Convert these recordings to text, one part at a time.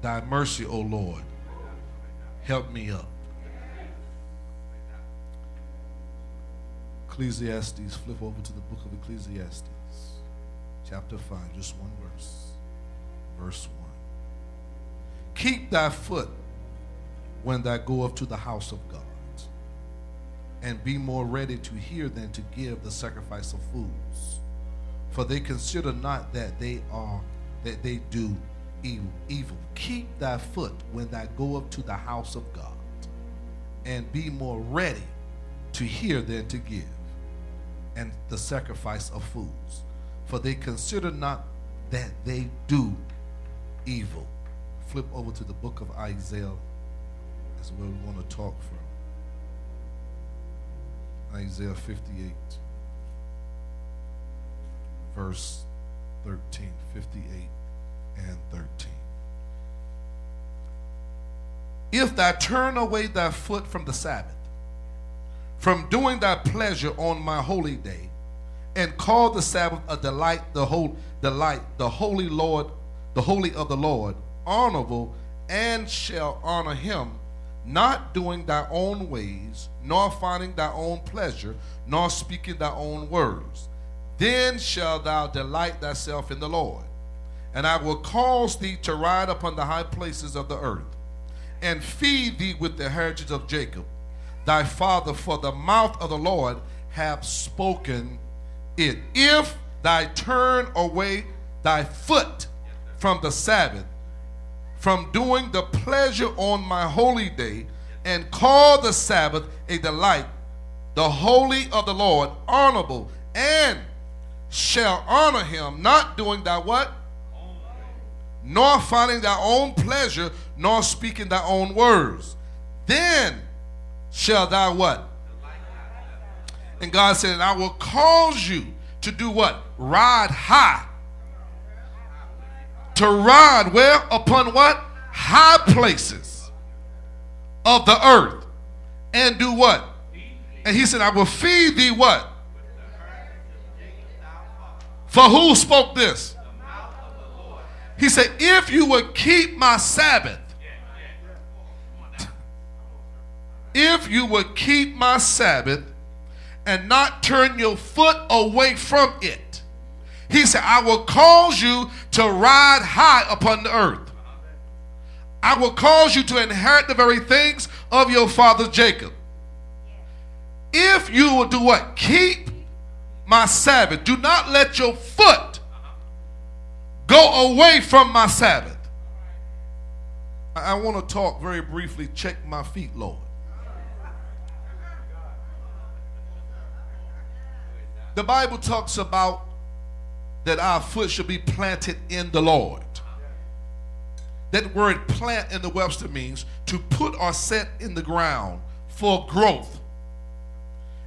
Thy mercy, O Lord, help me up. Ecclesiastes, flip over to the book of Ecclesiastes, chapter 5, just one verse. Verse 1. Keep thy foot when thou goest to the house of God, and be more ready to hear than to give the sacrifice of fools. For they consider not that they do evil. Keep thy foot when thou goest to the house of God, and be more ready to hear than to give, and the sacrifice of fools. For they consider not that they do evil. Flip over to the book of Isaiah. That's where we want to talk from. Isaiah 58, verse 13, 58 and 13. If thou turn away thy foot from the Sabbath, from doing thy pleasure on my holy day, and call the Sabbath a delight, the holy Lord, the holy of the Lord, honorable, and shall honor him, not doing thy own ways, nor finding thy own pleasure, nor speaking thy own words. Then shalt thou delight thyself in the Lord, and I will cause thee to ride upon the high places of the earth, and feed thee with the heritage of Jacob, thy father, for the mouth of the Lord hath spoken it. If thou turn away thy foot from the Sabbath, from doing the pleasure on my holy day, and call the Sabbath a delight, the holy of the Lord, honorable, and shall honor him, not doing thy what? Nor finding thy own pleasure, nor speaking thy own words. Then shall thou what? And God said, and I will cause you to do what? Ride high. To ride where? Upon what? High places of the earth. And do what? And he said, I will feed thee what? For who spoke this? He said, if you would keep my Sabbath, if you would keep my Sabbath and not turn your foot away from it, he said, I will cause you to ride high upon the earth. I will cause you to inherit the very things of your father Jacob. If you will do what? Keep my Sabbath. Do not let your foot go away from my Sabbath. I want to talk very briefly. Check my feet, Lord. The Bible talks about that our foot should be planted in the Lord. That word plant in the Webster means to put or set in the ground for growth.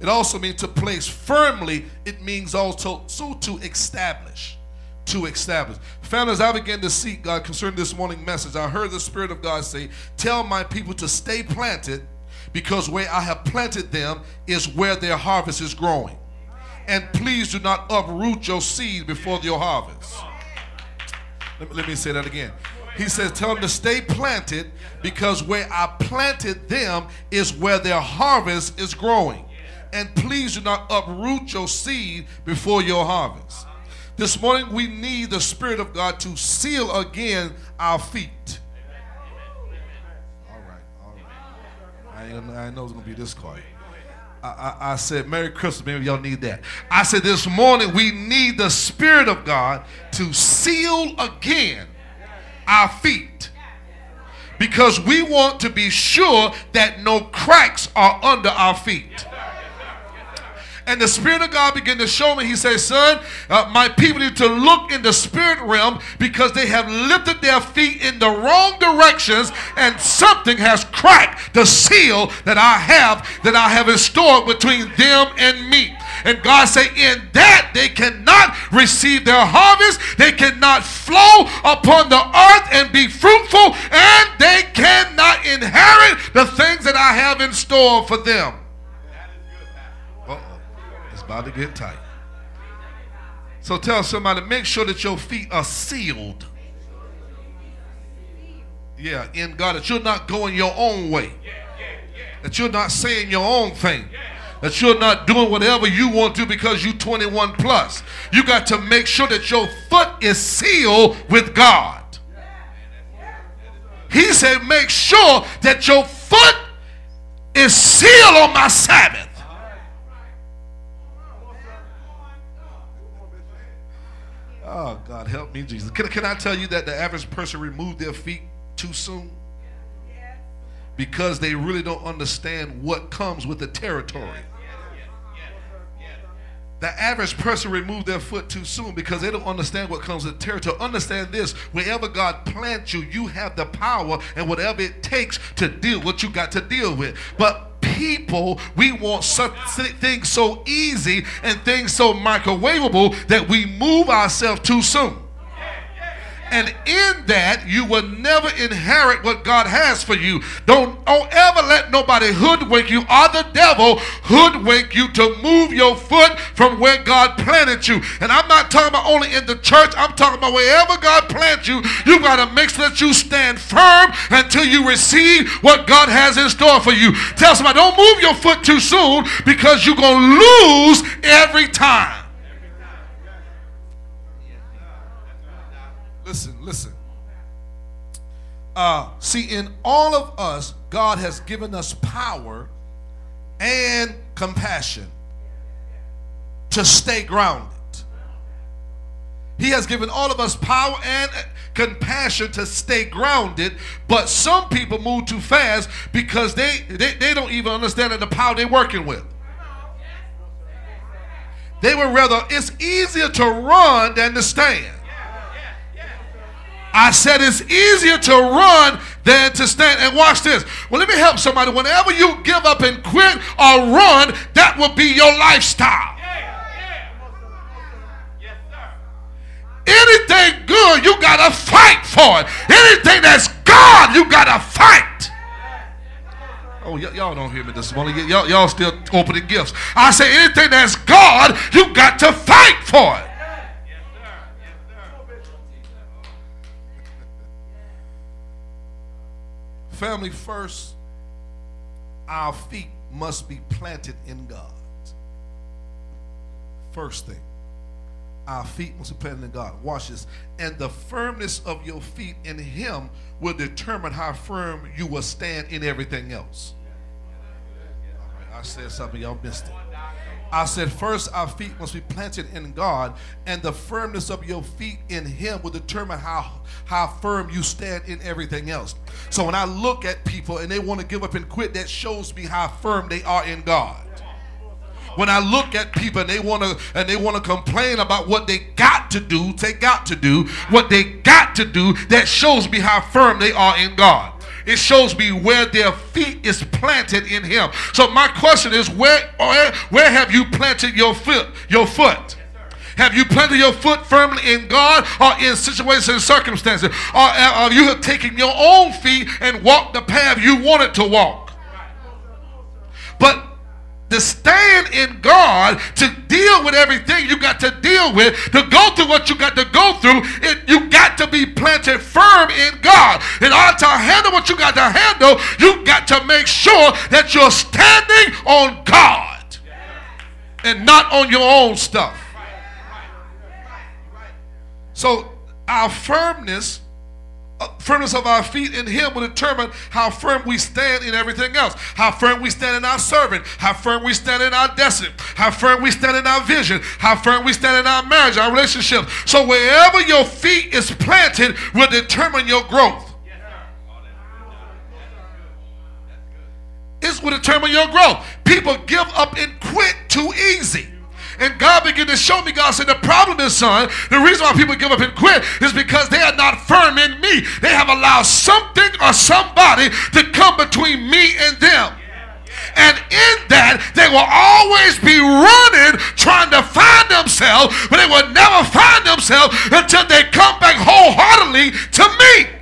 It also means to place firmly. It means also to establish. To establish. Family, as I began to seek God concerning this morning message, I heard the Spirit of God say, tell my people to stay planted, because where I have planted them is where their harvest is growing. And please do not uproot your seed before your harvest. Let me say that again. He says, tell them to stay planted, because where I planted them is where their harvest is growing. And please do not uproot your seed before your harvest. This morning we need the Spirit of God to seal again our feet. All right. I know it's going to be this quiet. I said, Merry Christmas. Maybe y'all need that. I said this morning we need the Spirit of God to seal again our feet, because we want to be sure that no cracks are under our feet. And the Spirit of God began to show me. He says, son, my people need to look in the spirit realm, because they have lifted their feet in the wrong directions, and something has cracked the seal that I have installed between them and me. And God said, in that they cannot receive their harvest, they cannot flow upon the earth and be fruitful, and they cannot inherit the things that I have in store for them. It's about to get tight. So tell somebody, make sure that your feet are sealed. Yeah, in God, that you're not going your own way. That you're not saying your own thing. That you're not doing whatever you want to because you're 21 plus. You got to make sure that your foot is sealed with God. He said, make sure that your foot is sealed on my Sabbath. Oh, God, help me, Jesus. Can I tell you that the average person removed their feet too soon? Because they really don't understand what comes with the territory. The average person removed their foot too soon because they don't understand what comes with the territory. Understand this: wherever God plants you, you have the power and whatever it takes to deal with what you got to deal with. But people, we want such things so easy and things so microwavable that we move ourselves too soon. And in that, you will never inherit what God has for you. Don't ever let nobody hoodwink you or the devil hoodwink you to move your foot from where God planted you. And I'm not talking about only in the church. I'm talking about wherever God plants you, you got to make sure that you stand firm until you receive what God has in store for you. Tell somebody, don't move your foot too soon because you're going to lose every time. Listen. See, in all of us, God has given us power and compassion to stay grounded. He has given all of us power and compassion to stay grounded, but some people move too fast because they don't even understand the power they're working with. They would rather, it's easier to run than to stand. I said it's easier to run than to stand. And watch this. Well, let me help somebody. Whenever you give up and quit or run, that will be your lifestyle. Anything good, you got to fight for it. Anything that's God, you got to fight. Oh, y'all don't hear me this morning. Y'all still opening gifts. I say anything that's God, you got to fight for it. Family first, our feet must be planted in God. First thing, our feet must be planted in God. Watch this. And the firmness of your feet in Him will determine how firm you will stand in everything else. All right, I said something, y'all missed it. I said first our feet must be planted in God, and the firmness of your feet in Him will determine how firm you stand in everything else. So when I look at people and they want to give up and quit, that shows me how firm they are in God. When I look at people and they want to complain about what they got to do, what they got to do, that shows me how firm they are in God. It shows me where their feet is planted in Him. So my question is, where have you planted your foot? Have you planted your foot firmly in God or in situations and circumstances? Or are you taking your own feet and walked the path you wanted to walk? But to stand in God, to deal with everything you got to deal with, to go through what you got to go through, you got to be planted firm in God. In order to handle what you got to handle, you got to make sure that you're standing on God and not on your own stuff. So our firmness of our feet in Him will determine how firm we stand in everything else. How firm we stand in our serving. How firm we stand in our destiny. How firm we stand in our vision. How firm we stand in our marriage, our relationship. So wherever your feet is planted will determine your growth. It will determine your growth. People give up and quit too easy. And God began to show me, God said, the problem is, son, the reason why people give up and quit is because they are not firm in me. They have allowed something or somebody to come between me and them. And in that, they will always be running, trying to find themselves, but they will never find themselves until they come back wholeheartedly to me.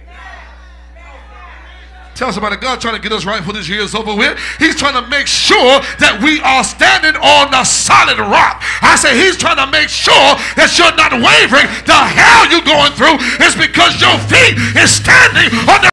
Tell somebody, God trying to get us right before this year is over with. He's trying to make sure that we are standing on the solid rock. I say He's trying to make sure that you're not wavering. The hell you're going through is because your feet is standing on the